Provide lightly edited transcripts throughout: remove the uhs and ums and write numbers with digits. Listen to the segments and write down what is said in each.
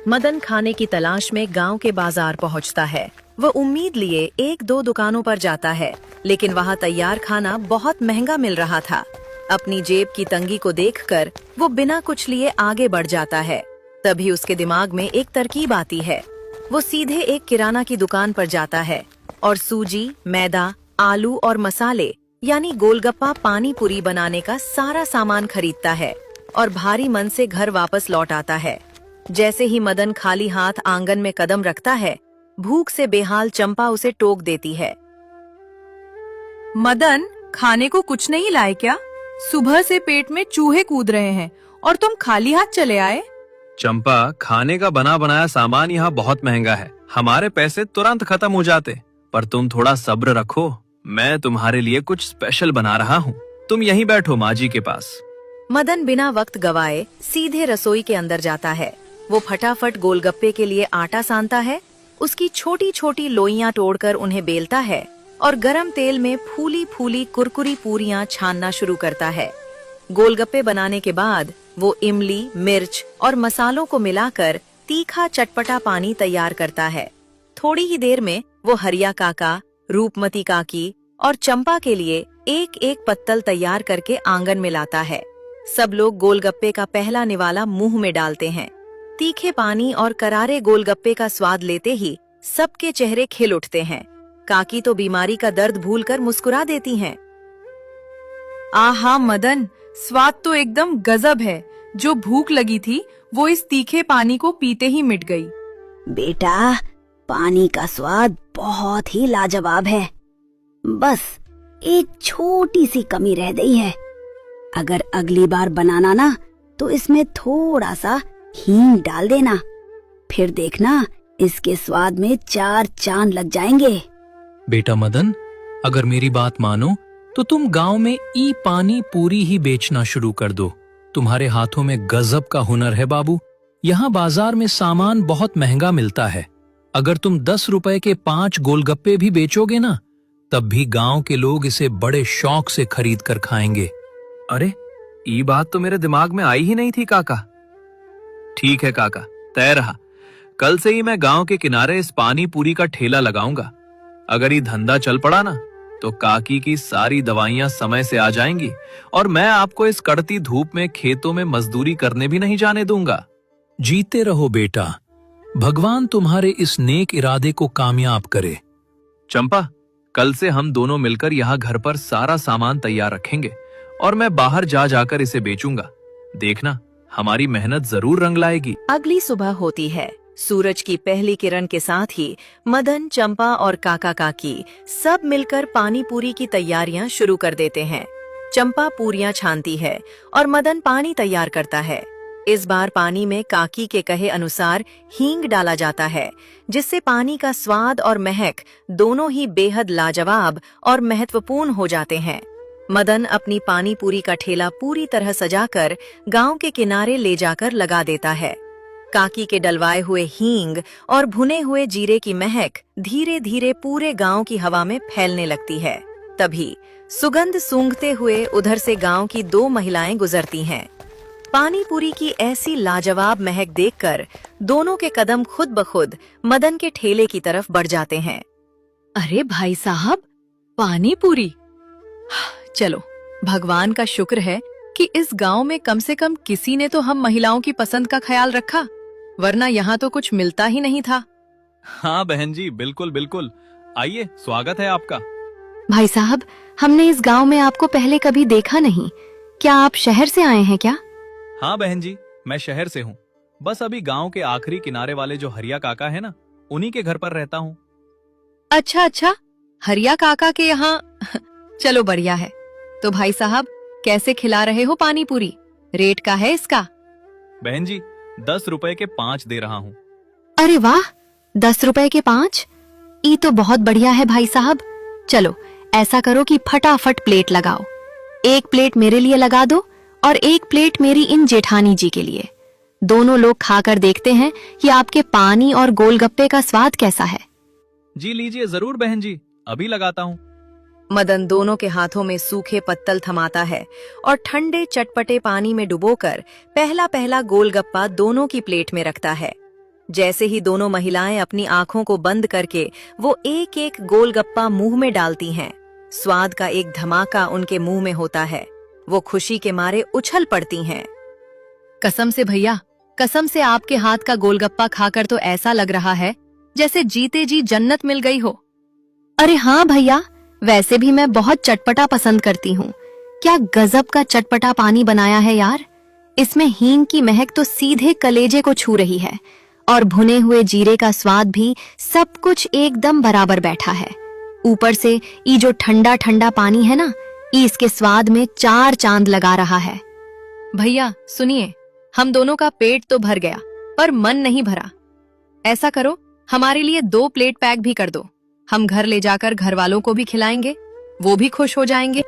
मदन खाने की तलाश में गांव के बाजार पहुंचता है। वह उम्मीद लिए एक दो दुकानों पर जाता है, लेकिन वहां तैयार खाना बहुत महंगा मिल रहा था। अपनी जेब की तंगी को देखकर वो बिना कुछ लिए आगे बढ़ जाता है। तभी उसके दिमाग में एक तरकीब आती है। वो सीधे एक किराना की दुकान पर जाता है और सूजी, मैदा, आलू और मसाले यानी गोलगप्पा, पानी पूरी बनाने का सारा सामान खरीदता है और भारी मन से घर वापस लौट आता है। जैसे ही मदन खाली हाथ आंगन में कदम रखता है, भूख से बेहाल चंपा उसे टोक देती है। मदन, खाने को कुछ नहीं लाए क्या? सुबह से पेट में चूहे कूद रहे हैं और तुम खाली हाथ चले आए। चंपा, खाने का बना बनाया सामान यहाँ बहुत महंगा है। हमारे पैसे तुरंत खत्म हो जाते, पर तुम थोड़ा सब्र रखो। मैं तुम्हारे लिए कुछ स्पेशल बना रहा हूँ। तुम यहीं बैठो माँ जी के पास। मदन बिना वक्त गवाए सीधे रसोई के अंदर जाता है। वो फटाफट गोलगप्पे के लिए आटा सानता है, उसकी छोटी छोटी लोइयां तोड़कर उन्हें बेलता है और गरम तेल में फूली फूली कुरकुरी पूरियां छानना शुरू करता है। गोलगप्पे बनाने के बाद वो इमली, मिर्च और मसालों को मिलाकर तीखा चटपटा पानी तैयार करता है। थोड़ी ही देर में वो हरिया काका, रूपमती काकी और चंपा के लिए एक एक पत्तल तैयार करके आंगन में लाता है। सब लोग गोलगप्पे का पहला निवाला मुंह में डालते हैं। तीखे पानी और करारे गोलगप्पे का स्वाद लेते ही सबके चेहरे खिल उठते हैं। काकी तो बीमारी का दर्द भूलकर मुस्कुरा देती हैं। आहा मदन, स्वाद तो एकदम गजब है। जो भूख लगी थी वो इस तीखे पानी को पीते ही मिट गई। बेटा, पानी का स्वाद बहुत ही लाजवाब है। बस एक छोटी सी कमी रह गई है। अगर अगली बार बनाना ना तो इसमें थोड़ा सा हींग डाल देना, फिर देखना इसके स्वाद में 4 चांद लग जाएंगे। बेटा मदन, अगर मेरी बात मानो तो तुम गांव में ई पानी पूरी ही बेचना शुरू कर दो। तुम्हारे हाथों में गजब का हुनर है बाबू। यहाँ बाजार में सामान बहुत महंगा मिलता है। अगर तुम 10 रुपए के 5 गोलगप्पे भी बेचोगे ना, तब भी गांव के लोग इसे बड़े शौक से खरीद कर खाएंगे। अरे, ये बात तो मेरे दिमाग में आई ही नहीं थी काका। ठीक है काका, तय रहा। कल से ही मैं गांव के किनारे इस पानी पूरी का ठेला लगाऊंगा। अगर ये धंधा चल पड़ा ना, तो काकी की सारी दवाइयां समय से आ जाएंगी और मैं आपको इस कड़ती धूप में खेतों में मजदूरी करने भी नहीं जाने दूंगा। जीते रहो बेटा, भगवान तुम्हारे इस नेक इरादे को कामयाब करे। चंपा, कल से हम दोनों मिलकर यहाँ घर पर सारा सामान तैयार रखेंगे और मैं बाहर जा जाकर इसे बेचूंगा। देखना, हमारी मेहनत जरूर रंग लाएगी। अगली सुबह होती है। सूरज की पहली किरण के साथ ही मदन, चंपा और काका काकी सब मिलकर पानी पूरी की तैयारियां शुरू कर देते हैं। चंपा पूरियां छानती है और मदन पानी तैयार करता है। इस बार पानी में काकी के कहे अनुसार हींग डाला जाता है, जिससे पानी का स्वाद और महक दोनों ही बेहद लाजवाब और महत्वपूर्ण हो जाते हैं। मदन अपनी पानी पूरी का ठेला पूरी तरह सजाकर गांव के किनारे ले जाकर लगा देता है। काकी के डलवाए हुए हींग और भुने हुए जीरे की महक धीरे धीरे पूरे गांव की हवा में फैलने लगती है। तभी सुगंध सूंघते हुए उधर से गांव की 2 महिलाएं गुजरती हैं। पानी पूरी की ऐसी लाजवाब महक देखकर दोनों के कदम खुद ब खुद मदन के ठेले की तरफ बढ़ जाते हैं। अरे भाई साहब, पानी पूरी! चलो, भगवान का शुक्र है कि इस गांव में कम से कम किसी ने तो हम महिलाओं की पसंद का ख्याल रखा, वरना यहाँ तो कुछ मिलता ही नहीं था। हाँ बहन जी, बिल्कुल बिल्कुल। आइए, स्वागत है आपका। भाई साहब, हमने इस गांव में आपको पहले कभी देखा नहीं। क्या आप शहर से आए हैं क्या? हाँ बहन जी, मैं शहर से हूँ। बस अभी गांव के आखिरी किनारे वाले जो हरिया काका है ना, उन्हीं के घर पर रहता हूँ। अच्छा, हरिया काका के यहाँ। चलो बढ़िया है। तो भाई साहब, कैसे खिला रहे हो पानी पूरी? रेट का है इसका? बहन जी, 10 रुपए के 5 दे रहा हूँ। अरे वाह, 10 रुपए के 5? ये तो बहुत बढ़िया है भाई साहब। चलो ऐसा करो कि फटाफट प्लेट लगाओ। एक प्लेट मेरे लिए लगा दो और एक प्लेट मेरी इन जेठानी जी के लिए। दोनों लोग खाकर देखते हैं कि आपके पानी और गोलगप्पे का स्वाद कैसा है। जी लीजिए जरूर बहन जी, अभी लगाता हूँ। मदन दोनों के हाथों में सूखे पत्तल थमाता है और ठंडे चटपटे पानी में डुबोकर पहला पहला गोलगप्पा दोनों की प्लेट में रखता है। जैसे ही दोनों महिलाएं अपनी आंखों को बंद करके वो एक एक गोलगप्पा मुंह में डालती हैं, स्वाद का एक धमाका उनके मुंह में होता है। वो खुशी के मारे उछल पड़ती हैं। कसम से भैया, कसम से आपके हाथ का गोलगप्पा खाकर तो ऐसा लग रहा है जैसे जीते जी जन्नत मिल गई हो। अरे हाँ भैया, वैसे भी मैं बहुत चटपटा पसंद करती हूँ। क्या गजब का चटपटा पानी बनाया है यार। इसमें हींग की महक तो सीधे कलेजे को छू रही है और भुने हुए जीरे का स्वाद भी सब कुछ एकदम बराबर बैठा है। ऊपर से ये जो ठंडा ठंडा पानी है ना, ये इसके स्वाद में 4 चांद लगा रहा है। भैया सुनिए, हम दोनों का पेट तो भर गया पर मन नहीं भरा। ऐसा करो, हमारे लिए 2 प्लेट पैक भी कर दो। हम घर ले जाकर घर वालों को भी खिलाएंगे, वो भी खुश हो जाएंगे।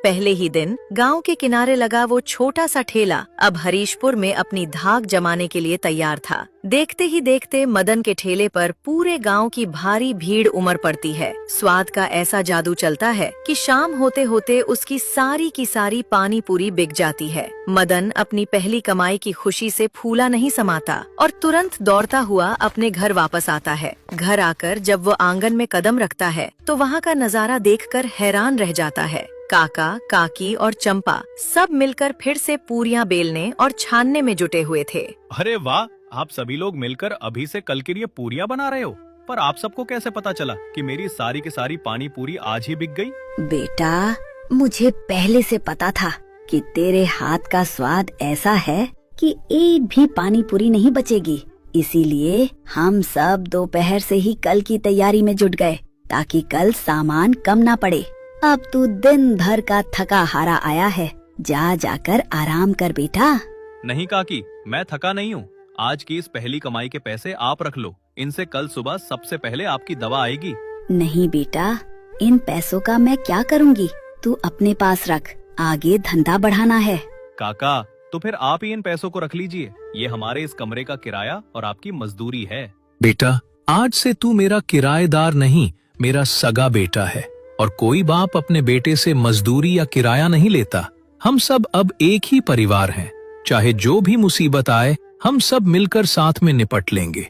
पहले ही दिन गांव के किनारे लगा वो छोटा सा ठेला अब हरीशपुर में अपनी धाक जमाने के लिए तैयार था। देखते ही देखते मदन के ठेले पर पूरे गांव की भारी भीड़ उमड़ पड़ती है। स्वाद का ऐसा जादू चलता है कि शाम होते होते उसकी सारी की सारी पानी पूरी बिक जाती है। मदन अपनी पहली कमाई की खुशी से फूला नहीं समाता और तुरंत दौड़ता हुआ अपने घर वापस आता है। घर आकर जब वो आंगन में कदम रखता है तो वहाँ का नजारा देखकर हैरान रह जाता है। काका, काकी और चंपा सब मिलकर फिर से पूरियां बेलने और छानने में जुटे हुए थे। अरे वाह, आप सभी लोग मिलकर अभी से कल के लिए पूरियां बना रहे हो। पर आप सबको कैसे पता चला कि मेरी सारी की सारी पानी पूरी आज ही बिक गई? बेटा, मुझे पहले से पता था कि तेरे हाथ का स्वाद ऐसा है कि एक भी पानी पूरी नहीं बचेगी। इसीलिए हम सब दोपहर से ही कल की तैयारी में जुट गए ताकि कल सामान कम ना पड़े। अब तू दिन भर का थका हारा आया है, जाकर आराम कर बेटा। नहीं काकी, मैं थका नहीं हूँ। आज की इस पहली कमाई के पैसे आप रख लो, इनसे कल सुबह सबसे पहले आपकी दवा आएगी। नहीं बेटा, इन पैसों का मैं क्या करूँगी, तू अपने पास रख, आगे धंधा बढ़ाना है। काका, तो फिर आप ही इन पैसों को रख लीजिए। ये हमारे इस कमरे का किराया और आपकी मजदूरी है। बेटा, आज से तू मेरा किराएदार नहीं, मेरा सगा बेटा है। और कोई बाप अपने बेटे से मजदूरी या किराया नहीं लेता। हम सब अब एक ही परिवार हैं। चाहे जो भी मुसीबत आए, हम सब मिलकर साथ में निपट लेंगे।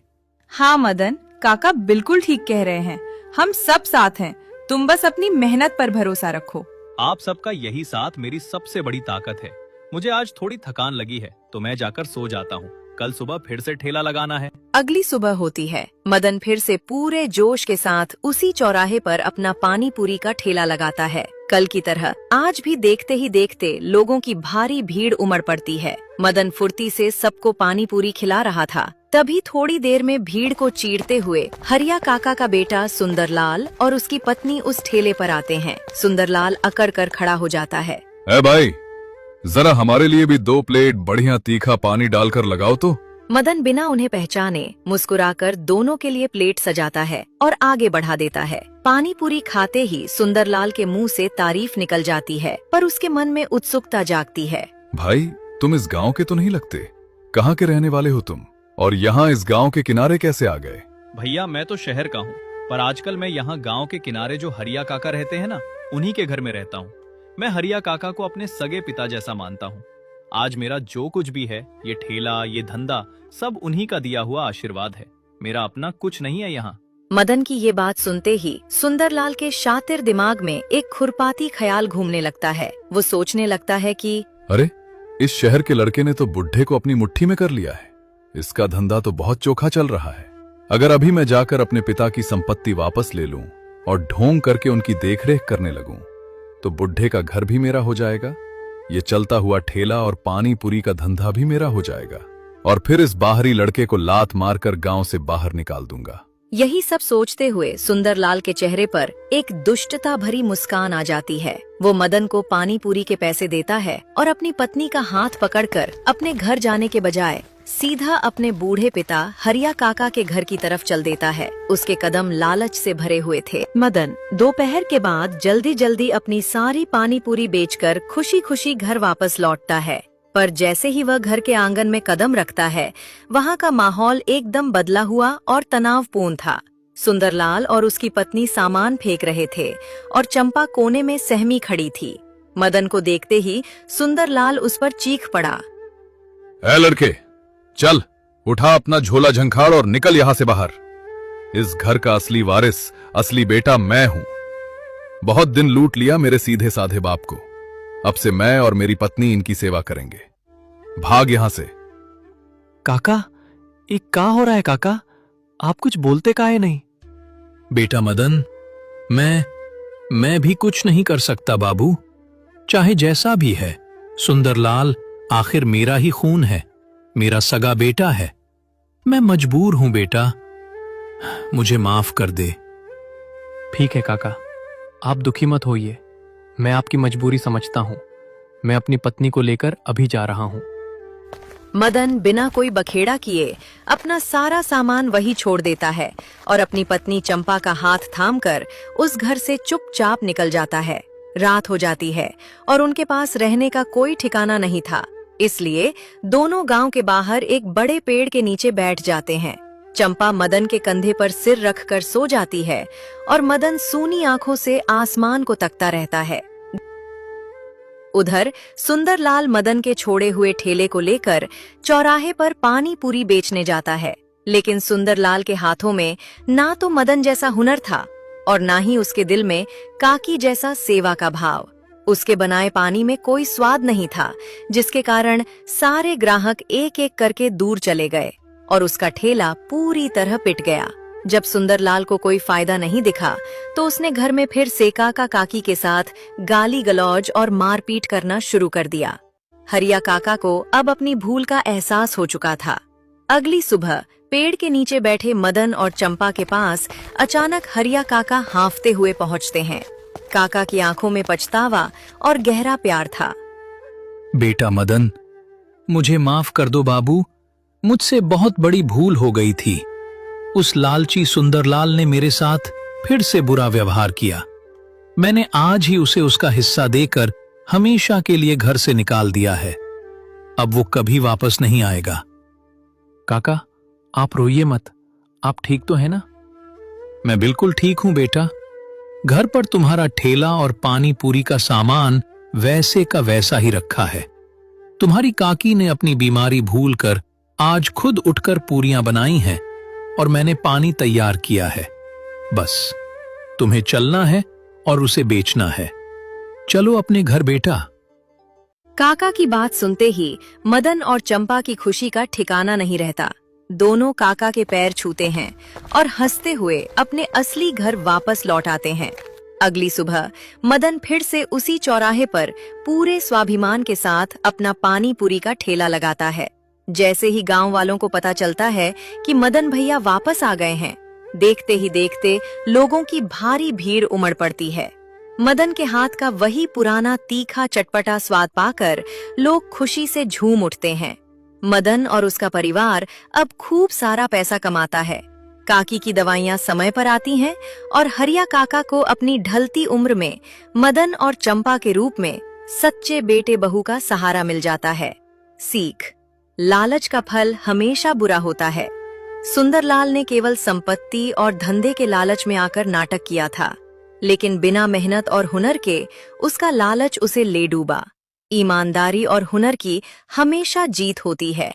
हाँ मदन, काका बिल्कुल ठीक कह रहे हैं। हम सब साथ हैं, तुम बस अपनी मेहनत पर भरोसा रखो। आप सबका यही साथ मेरी सबसे बड़ी ताकत है। मुझे आज थोड़ी थकान लगी है तो मैं जाकर सो जाता हूँ। कल सुबह फिर से ठेला लगाना है। अगली सुबह होती है। मदन फिर से पूरे जोश के साथ उसी चौराहे पर अपना पानी पूरी का ठेला लगाता है। कल की तरह आज भी देखते ही देखते लोगों की भारी भीड़ उमड़ पड़ती है। मदन फुर्ती से सबको पानी पूरी खिला रहा था। तभी थोड़ी देर में भीड़ को चीरते हुए हरिया काका का बेटा सुंदरलाल और उसकी पत्नी उस ठेले पर आते हैं। सुंदरलाल अकड़ कर खड़ा हो जाता है। ए भाई, जरा हमारे लिए भी 2 प्लेट बढ़िया तीखा पानी डालकर लगाओ तो। मदन बिना उन्हें पहचाने मुस्कुराकर दोनों के लिए प्लेट सजाता है और आगे बढ़ा देता है। पानी पूरी खाते ही सुंदरलाल के मुंह से तारीफ निकल जाती है, पर उसके मन में उत्सुकता जागती है। भाई, तुम इस गांव के तो नहीं लगते। कहाँ के रहने वाले हो तुम, और यहाँ इस गांव के किनारे कैसे आ गए? भैया, मैं तो शहर का हूँ, पर आजकल मैं यहाँ गांव के किनारे जो हरिया काका रहते हैं ना, उन्हीं के घर में रहता हूँ। मैं हरिया काका को अपने सगे पिता जैसा मानता हूँ। आज मेरा जो कुछ भी है, ये ठेला, ये धंधा, सब उन्हीं का दिया हुआ आशीर्वाद है। मेरा अपना कुछ नहीं है यहाँ। मदन की ये बात सुनते ही सुंदरलाल के शातिर दिमाग में एक खुरपाती ख्याल घूमने लगता है। वो सोचने लगता है कि अरे, इस शहर के लड़के ने तो बुढ़े को अपनी मुट्ठी में कर लिया है। इसका धंधा तो बहुत चोखा चल रहा है। अगर अभी मैं जाकर अपने पिता की संपत्ति वापस ले लूं और ढोंग करके उनकी देखरेख करने लगूं, तो बुढ़े का घर भी मेरा हो जाएगा, ये चलता हुआ ठेला और पानी पूरी का धंधा भी मेरा हो जाएगा, और फिर इस बाहरी लड़के को लात मारकर गांव से बाहर निकाल दूंगा। यही सब सोचते हुए सुंदरलाल के चेहरे पर एक दुष्टता भरी मुस्कान आ जाती है। वो मदन को पानी पूरी के पैसे देता है और अपनी पत्नी का हाथ पकड़कर अपने घर जाने के बजाय सीधा अपने बूढ़े पिता हरिया काका के घर की तरफ चल देता है। उसके कदम लालच से भरे हुए थे। मदन दोपहर के बाद जल्दी जल्दी अपनी सारी पानी पूरी बेचकर खुशी खुशी घर वापस लौटता है। पर जैसे ही वह घर के आंगन में कदम रखता है, वहाँ का माहौल एकदम बदला हुआ और तनावपूर्ण था। सुंदरलाल और उसकी पत्नी सामान फेंक रहे थे और चंपा कोने में सहमी खड़ी थी। मदन को देखते ही सुंदरलाल उस पर चीख पड़ा। ए लड़के, चल, उठा अपना झोला झंखाड़ और निकल यहां से बाहर। इस घर का असली वारिस, असली बेटा मैं हूं। बहुत दिन लूट लिया मेरे सीधे साधे बाप को। अब से मैं और मेरी पत्नी इनकी सेवा करेंगे। भाग यहां से। काका, एक का हो रहा है काका? आप कुछ बोलते काहे नहीं? बेटा मदन, मैं भी कुछ नहीं कर सकता बाबू। चाहे जैसा भी है, सुंदरलाल आखिर मेरा ही खून है, मेरा सगा बेटा है। मैं मजबूर हूं बेटा, मुझे माफ कर दे। ठीक है काका, आप दुखी मत होइए। मैं आपकी मजबूरी समझता हूं। मैं अपनी पत्नी को लेकर अभी जा रहा हूं। मदन बिना कोई बखेड़ा किए अपना सारा सामान वही छोड़ देता है और अपनी पत्नी चंपा का हाथ थामकर उस घर से चुपचाप निकल जाता है। रात हो जाती है और उनके पास रहने का कोई ठिकाना नहीं था, इसलिए दोनों गांव के बाहर एक बड़े पेड़ के नीचे बैठ जाते हैं। चंपा मदन के कंधे पर सिर रखकर सो जाती है और मदन सूनी आंखों से आसमान को तकता रहता है। उधर सुंदरलाल मदन के छोड़े हुए ठेले को लेकर चौराहे पर पानी पूरी बेचने जाता है, लेकिन सुंदरलाल के हाथों में ना तो मदन जैसा हुनर था और ना ही उसके दिल में काकी जैसा सेवा का भाव। उसके बनाए पानी में कोई स्वाद नहीं था, जिसके कारण सारे ग्राहक एक एक करके दूर चले गए और उसका ठेला पूरी तरह पिट गया। जब सुंदरलाल को कोई फायदा नहीं दिखा तो उसने घर में फिर से काका काकी के साथ गाली गलौज और मारपीट करना शुरू कर दिया। हरिया काका को अब अपनी भूल का एहसास हो चुका था। अगली सुबह पेड़ के नीचे बैठे मदन और चंपा के पास अचानक हरिया काका हांफते हुए पहुंचते हैं। काका की आंखों में पछतावा और गहरा प्यार था। बेटा मदन, मुझे माफ कर दो बाबू, मुझसे बहुत बड़ी भूल हो गई थी। उस लालची सुंदरलाल ने मेरे साथ फिर से बुरा व्यवहार किया। मैंने आज ही उसे उसका हिस्सा देकर हमेशा के लिए घर से निकाल दिया है। अब वो कभी वापस नहीं आएगा। काका, आप रोइए मत। आप ठीक तो है ना? मैं बिल्कुल ठीक हूं बेटा। घर पर तुम्हारा ठेला और पानी पूरी का सामान वैसे का वैसा ही रखा है। तुम्हारी काकी ने अपनी बीमारी भूलकर आज खुद उठकर पूरियां बनाई हैं और मैंने पानी तैयार किया है। बस तुम्हें चलना है और उसे बेचना है। चलो अपने घर बेटा। काका की बात सुनते ही मदन और चंपा की खुशी का ठिकाना नहीं रहता। दोनों काका के पैर छूते हैं और हंसते हुए अपने असली घर वापस लौट आते हैं। अगली सुबह मदन फिर से उसी चौराहे पर पूरे स्वाभिमान के साथ अपना पानी पूरी का ठेला लगाता है। जैसे ही गांव वालों को पता चलता है कि मदन भैया वापस आ गए हैं, देखते ही देखते लोगों की भारी भीड़ उमड़ पड़ती है। मदन के हाथ का वही पुराना तीखा चटपटा स्वाद पाकर लोग खुशी से झूम उठते हैं। मदन और उसका परिवार अब खूब सारा पैसा कमाता है। काकी की दवाइयां समय पर आती हैं और हरिया काका को अपनी ढलती उम्र में मदन और चंपा के रूप में सच्चे बेटे बहू का सहारा मिल जाता है। सीख: लालच का फल हमेशा बुरा होता है। सुंदरलाल ने केवल संपत्ति और धंधे के लालच में आकर नाटक किया था, लेकिन बिना मेहनत और हुनर के उसका लालच उसे ले डूबा। ईमानदारी और हुनर की हमेशा जीत होती है।